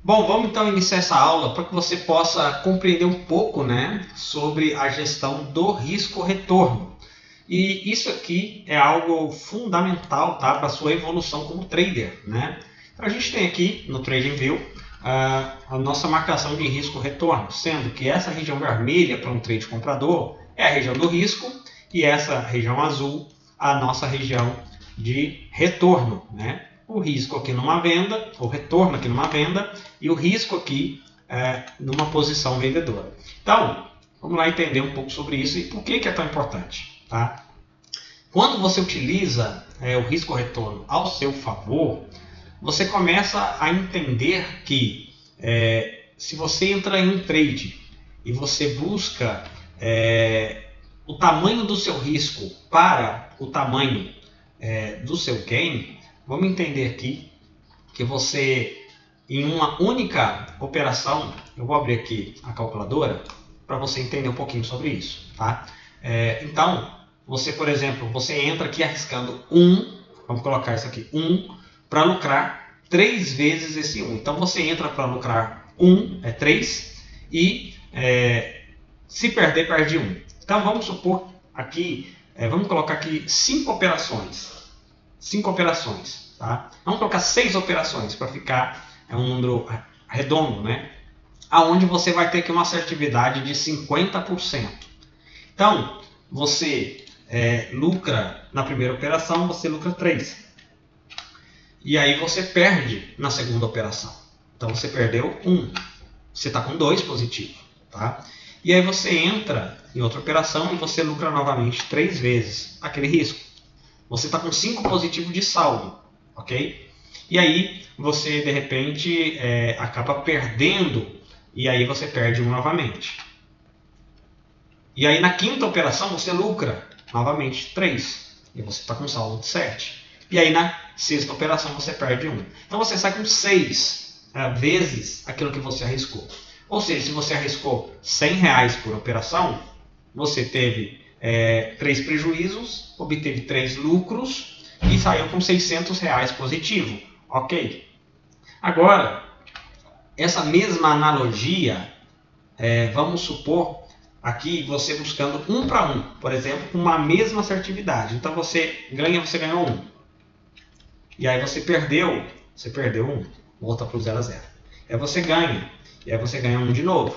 Bom, vamos então iniciar essa aula para que você possa compreender um pouco, né, sobre a gestão do risco-retorno. E isso aqui é algo fundamental, tá, para a sua evolução como trader, né? Então a gente tem aqui no TradingView a nossa marcação de risco-retorno, sendo que essa região vermelha para um trade comprador é a região do risco e essa região azul a nossa região de retorno, né? O risco aqui numa venda, o retorno aqui numa venda e o risco aqui numa posição vendedora. Então, vamos lá entender um pouco sobre isso e por que é tão importante. Tá? Quando você utiliza o risco-retorno ao seu favor, você começa a entender que se você entra em um trade e você busca o tamanho do seu risco para o tamanho do seu gain, vamos entender aqui que você, em uma única operação, eu vou abrir aqui a calculadora para você entender um pouquinho sobre isso. Tá? Então, você, por exemplo, você entra aqui arriscando 1, vamos colocar isso aqui, 1, para lucrar 3 vezes esse 1. Então, você entra para lucrar 1, 3, e se perder, perde 1. Então, vamos supor aqui, vamos colocar aqui 5 operações. 5 operações. Tá? Vamos colocar 6 operações para ficar um número redondo, né? Aonde você vai ter aqui uma assertividade de 50%. Então, você lucra na primeira operação, você lucra 3. E aí você perde na segunda operação. Então você perdeu 1. Você está com 2 positivo. Tá? E aí você entra em outra operação e você lucra novamente 3 vezes aquele risco. Você está com 5 positivo de saldo. Ok? E aí você de repente acaba perdendo e aí você perde 1 novamente. E aí na quinta operação você lucra novamente 3. E você está com saldo de 7. E aí na sexta operação você perde 1. Então você sai com 6 vezes aquilo que você arriscou. Ou seja, se você arriscou R$100 por operação, você teve 3 prejuízos, obteve 3 lucros e saiu com R$600 positivo. Ok? Agora, essa mesma analogia, vamos supor aqui você buscando 1 para 1, por exemplo, com uma mesma assertividade. Então você ganhou 1. E aí você perdeu 1, volta para o 0 a 0. Aí você ganha, e aí você ganha 1 de novo.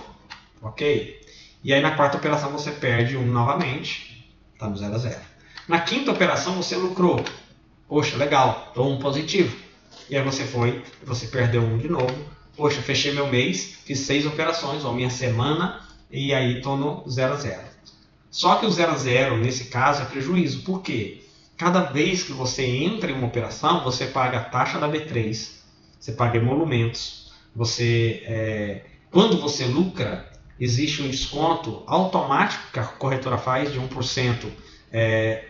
Ok? E aí na quarta operação você perde 1 novamente, está no 0 a 0. Na quinta operação você lucrou. Poxa, legal, estou 1 positivo. E aí você perdeu 1 de novo. Poxa, fechei meu mês, fiz 6 operações, ou minha semana, e aí estou no 0 a 0. Só que o 0 a 0, nesse caso, é prejuízo. Por quê? Cada vez que você entra em uma operação, você paga a taxa da B3, você paga emolumentos, quando você lucra, existe um desconto automático que a corretora faz de 1%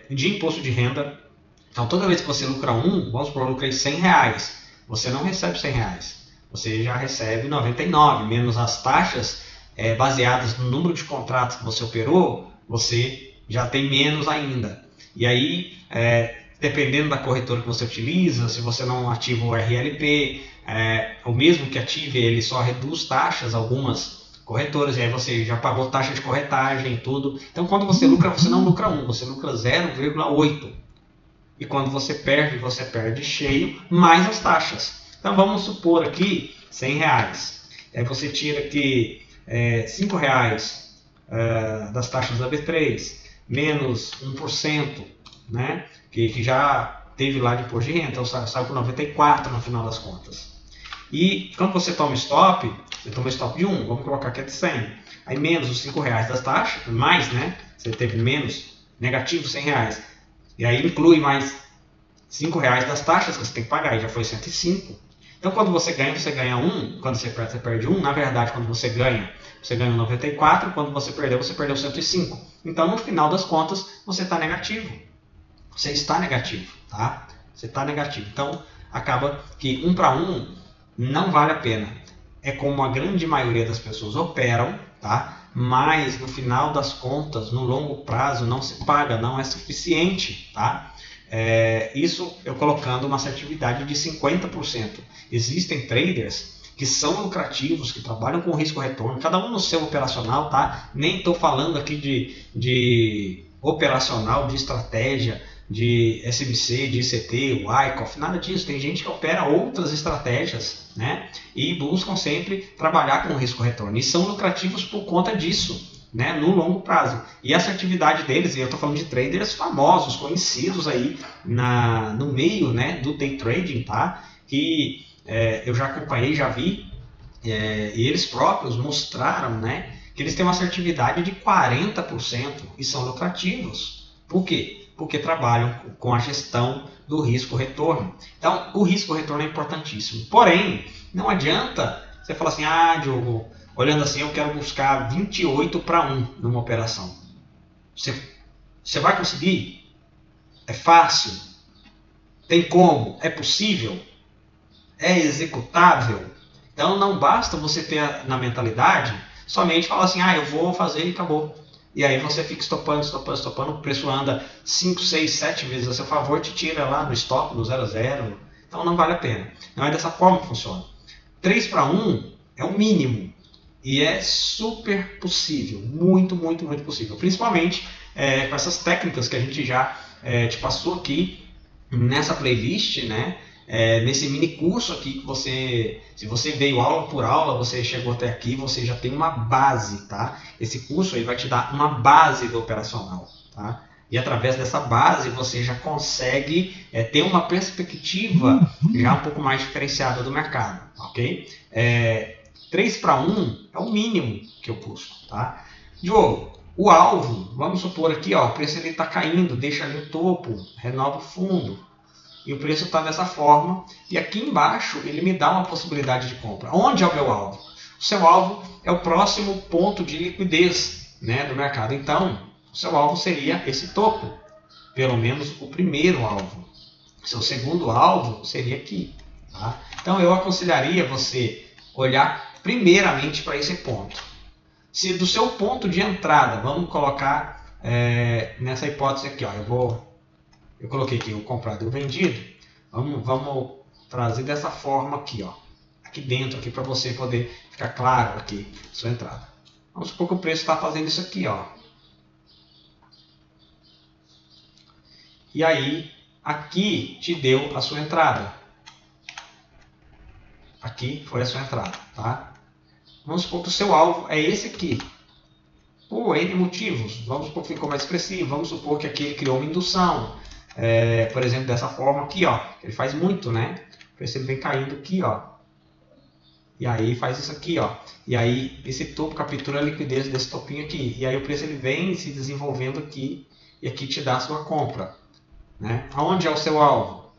de imposto de renda. Então, toda vez que você lucra 1, vamos supor, eu lucrei R$100, você não recebe R$100, você já recebe 99, menos as taxas baseadas no número de contratos que você operou, você já tem menos ainda. E aí, dependendo da corretora que você utiliza, se você não ativa o RLP, ou mesmo que ative, ele só reduz taxas, algumas corretoras, e aí você já pagou taxa de corretagem e tudo. Então, quando você lucra, você não lucra 1, você lucra 0,8. E quando você perde cheio, mais as taxas. Então, vamos supor aqui R$100. Aí você tira aqui R$5 das taxas da B3, menos 1%, né, que já teve lá de imposto de renda, então sai por 94 no final das contas. E quando você toma stop, você toma stop de 1, vamos colocar que é de 100. Aí menos os R$5 das taxas, mais, né, você teve menos, negativo R$100. E aí inclui mais R$5 das taxas que você tem que pagar, e já foi 105. Então quando você ganha 1, quando você perde 1, na verdade quando você ganha 94, quando você perdeu 105. Então no final das contas você está negativo. Você está negativo, tá? Você está negativo. Então acaba que 1 para 1 não vale a pena. É como a grande maioria das pessoas operam, tá? Mas no final das contas, no longo prazo, não se paga, não é suficiente, tá? Isso eu colocando uma assertividade de 50%. Existem traders que são lucrativos, que trabalham com risco-retorno, cada um no seu operacional, tá? Nem estou falando aqui de operacional, de estratégia, de SMC, de ICT, Wyckoff, nada disso. Tem gente que opera outras estratégias, né? E buscam sempre trabalhar com risco-retorno. E são lucrativos por conta disso, né? No longo prazo. E essa atividade deles, e eu estou falando de traders famosos, conhecidos aí no meio, né, do day trading, tá? Que eu já acompanhei, já vi, e eles próprios mostraram, né, que eles têm uma assertividade de 40% e são lucrativos. Por quê? Porque trabalham com a gestão do risco-retorno. Então, o risco-retorno é importantíssimo. Porém, não adianta você falar assim, Diogo, olhando assim, eu quero buscar 28-1 numa operação. Você vai conseguir? É fácil? Tem como? É possível? É executável? Então, não basta você ter na mentalidade somente falar assim, eu vou fazer e acabou. E aí você fica estopando, o preço anda 5, 6, 7 vezes a seu favor, te tira lá no stop, no 0 a 0. Então não vale a pena. Não é dessa forma que funciona. 3-1 é o mínimo. E é super possível. Muito, muito, muito possível. Principalmente com essas técnicas que a gente já te passou aqui nessa playlist, né? Nesse mini curso aqui que se você veio aula por aula, você chegou até aqui, você já tem uma base, tá? Esse curso aí vai te dar uma base do operacional, tá? E através dessa base você já consegue ter uma perspectiva já um pouco mais diferenciada do mercado, ok? 3-1 é o mínimo que eu busco, tá? Diogo, o alvo, vamos supor aqui, ó, o preço está caindo, deixa ali o topo, renova o fundo. E o preço está dessa forma. E aqui embaixo ele me dá uma possibilidade de compra. Onde é o meu alvo? O seu alvo é o próximo ponto de liquidez, né, do mercado. Então, o seu alvo seria esse topo. Pelo menos o primeiro alvo. O seu segundo alvo seria aqui. Tá? Então eu aconselharia você olhar primeiramente para esse ponto. Se do seu ponto de entrada, vamos colocar nessa hipótese aqui, ó, eu coloquei aqui o comprado e o vendido. Vamos trazer dessa forma aqui, ó, aqui dentro, aqui para você poder ficar claro aqui sua entrada. Vamos supor que o preço está fazendo isso aqui, ó. E aí, aqui te deu a sua entrada. Aqui foi a sua entrada, tá? Vamos supor que o seu alvo é esse aqui. Por N motivos. Vamos supor que ficou mais expressivo. Vamos supor que aqui ele criou uma indução. Por exemplo, dessa forma aqui, ó. Ele faz muito, né? O preço ele vem caindo aqui, ó. E aí faz isso aqui, ó. E aí esse topo captura a liquidez desse topinho aqui. E aí o preço ele vem se desenvolvendo aqui. E aqui te dá a sua compra. Né? Aonde é o seu alvo?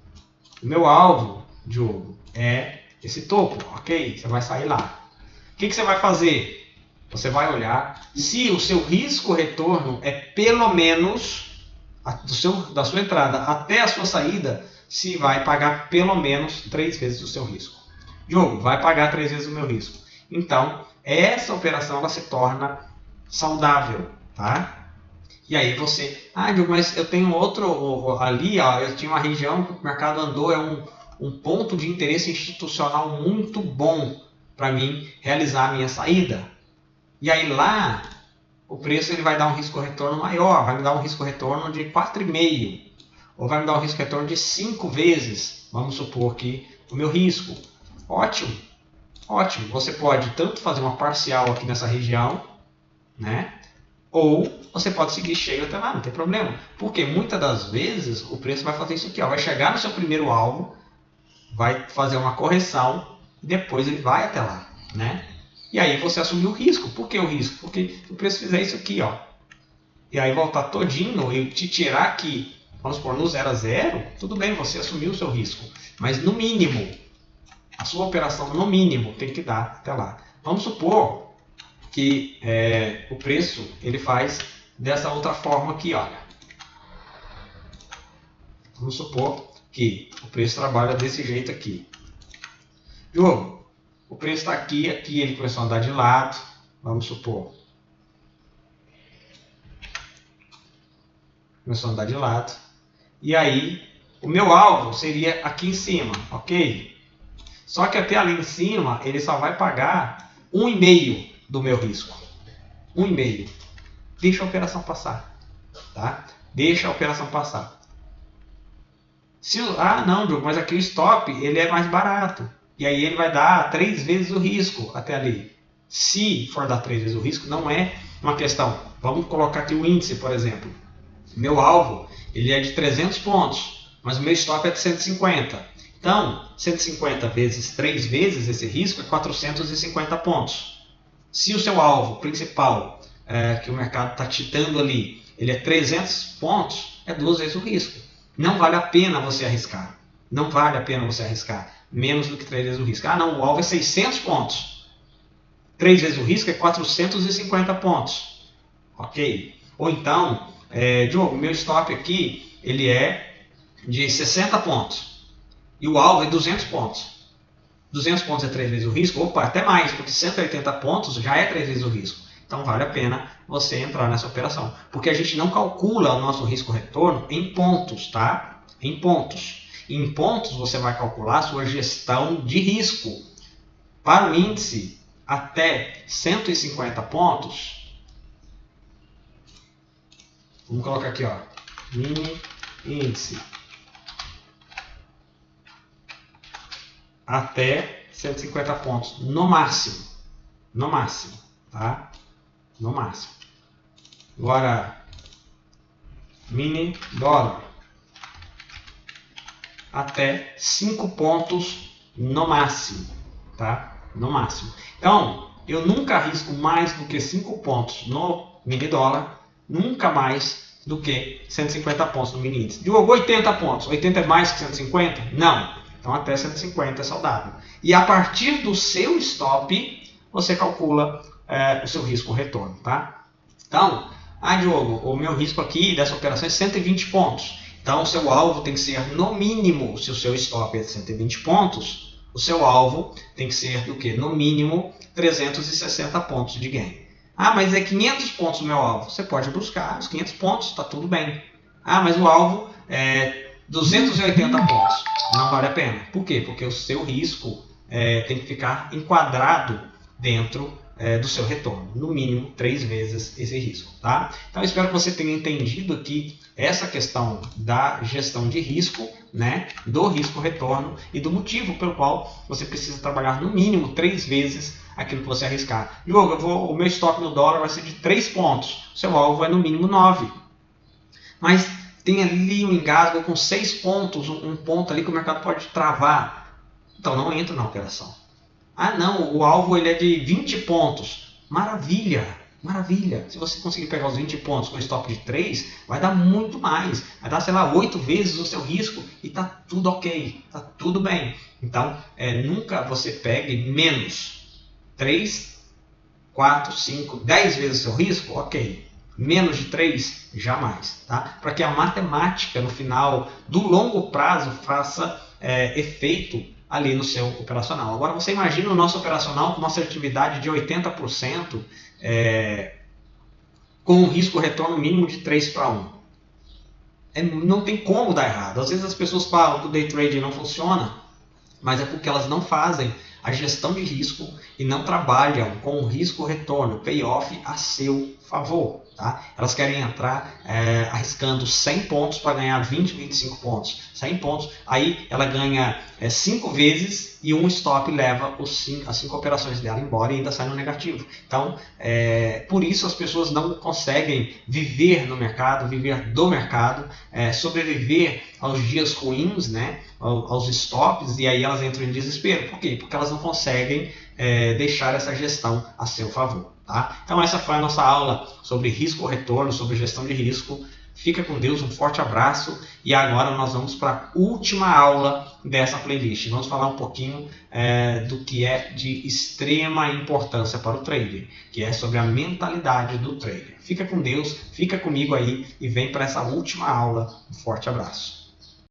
O meu alvo, Diogo, é esse topo, ok? Você vai sair lá. O que você vai fazer? Você vai olhar se o seu risco-retorno é pelo menos da sua entrada até a sua saída, se vai pagar pelo menos 3 vezes o seu risco. Diogo, vai pagar 3 vezes o meu risco. Então, essa operação ela se torna saudável, tá? E aí você, Diogo, mas eu tenho outro ali, ó, eu tinha uma região que o mercado andou, é um ponto de interesse institucional muito bom para mim realizar a minha saída. E aí lá, o preço ele vai dar um risco-retorno maior, vai me dar um risco-retorno de 4,5, ou vai me dar um risco-retorno de 5 vezes, vamos supor que o meu risco. Ótimo, ótimo. Você pode tanto fazer uma parcial aqui nessa região, né? Ou você pode seguir cheio até lá, não tem problema. Porque muitas das vezes o preço vai fazer isso aqui, ó, vai chegar no seu primeiro alvo, vai fazer uma correção e depois ele vai até lá, né? E aí você assumiu o risco. Por que o risco? Porque se o preço fizer isso aqui, ó, e aí voltar todinho e te tirar aqui, vamos supor, no 0 a 0, tudo bem, você assumiu o seu risco. Mas no mínimo, a sua operação no mínimo tem que dar até lá. Vamos supor que o preço ele faz dessa outra forma aqui, olha. Vamos supor que o preço trabalha desse jeito aqui. Diogo, o preço está aqui, aqui ele começou a andar de lado, vamos supor. Começou a andar de lado. E aí, o meu alvo seria aqui em cima, ok? Só que até ali em cima, ele só vai pagar 1,5 do meu risco. 1,5. Deixa a operação passar. Tá? Deixa a operação passar. Não, Diogo, mas aqui o stop ele é mais barato. E aí ele vai dar 3 vezes o risco até ali. Se for dar 3 vezes o risco, não é uma questão. Vamos colocar aqui o índice, por exemplo. Meu alvo ele é de 300 pontos, mas o meu stop é de 150. Então, 150 vezes 3 vezes esse risco é 450 pontos. Se o seu alvo principal, que o mercado está te dando ali, ele é 300 pontos, é 2 vezes o risco. Não vale a pena você arriscar. Não vale a pena você arriscar menos do que 3 vezes o risco. Não, o alvo é 600 pontos. 3 vezes o risco é 450 pontos. Ok? Ou então, Diogo, meu stop aqui ele é de 60 pontos. E o alvo é 200 pontos. 200 pontos é 3 vezes o risco? Opa, até mais, porque 180 pontos já é 3 vezes o risco. Então vale a pena você entrar nessa operação. Porque a gente não calcula o nosso risco-retorno em pontos, tá? Em pontos. Em pontos você vai calcular a sua gestão de risco. Para o índice até 150 pontos, vamos colocar aqui, ó, mini índice até 150 pontos, no máximo, tá? No máximo. Agora, mini dólar até 5 pontos no máximo, tá? No máximo. Então, eu nunca arrisco mais do que 5 pontos no mini dólar, nunca mais do que 150 pontos no mini índice. Diogo, 80 pontos. 80 é mais que 150? Não. Então, até 150 é saudável. E a partir do seu stop, você calcula o seu risco-retorno, tá? Então, Diogo, o meu risco aqui dessa operação é 120 pontos. Então, o seu alvo tem que ser, no mínimo, se o seu stop é de 120 pontos, o seu alvo tem que ser do quê? No mínimo, 360 pontos de gain. Mas é 500 pontos o meu alvo. Você pode buscar os 500 pontos, está tudo bem. Mas o alvo é 280 pontos. Não vale a pena. Por quê? Porque o seu risco tem que ficar enquadrado dentro do seu retorno. No mínimo, 3 vezes esse risco. Tá? Então, espero que você tenha entendido aqui essa questão da gestão de risco, né? Do risco-retorno e do motivo pelo qual você precisa trabalhar no mínimo 3 vezes aquilo que você arriscar. Diogo, o meu stop no dólar vai ser de 3 pontos. O seu alvo é no mínimo 9. Mas tem ali um engasgo com 6 pontos, um ponto ali que o mercado pode travar. Então não entra na operação. Não, o alvo ele é de 20 pontos. Maravilha, maravilha. Se você conseguir pegar os 20 pontos com stop de 3, vai dar muito mais. Vai dar, sei lá, 8 vezes o seu risco e tá tudo ok, tá tudo bem. Então, nunca você pegue menos 3, 4, 5, 10 vezes o seu risco, ok. Menos de 3, jamais. Tá? Para que a matemática, no final do longo prazo, faça efeito ali no seu operacional. Agora, você imagina o nosso operacional com uma assertividade de 80%, com um risco-retorno mínimo de 3 para 1. Não tem como dar errado. Às vezes as pessoas falam que o day trading não funciona, mas é porque elas não fazem a gestão de risco e não trabalham com o risco-retorno, payoff a seu favor. Tá? Elas querem entrar arriscando 100 pontos para ganhar 20, 25 pontos. 100 pontos, aí ela ganha 5 vezes e um stop leva as 5 operações dela embora e ainda sai no negativo. Então, por isso as pessoas não conseguem viver no mercado, viver do mercado, sobreviver aos dias ruins, né? Aos stops, e aí elas entram em desespero. Por quê? Porque elas não conseguem deixar essa gestão a seu favor. Tá? Então essa foi a nossa aula sobre risco-retorno, sobre gestão de risco. Fica com Deus, um forte abraço. E agora nós vamos para a última aula dessa playlist. Vamos falar um pouquinho do que é de extrema importância para o trader, que é sobre a mentalidade do trader. Fica com Deus, fica comigo aí e vem para essa última aula. Um forte abraço.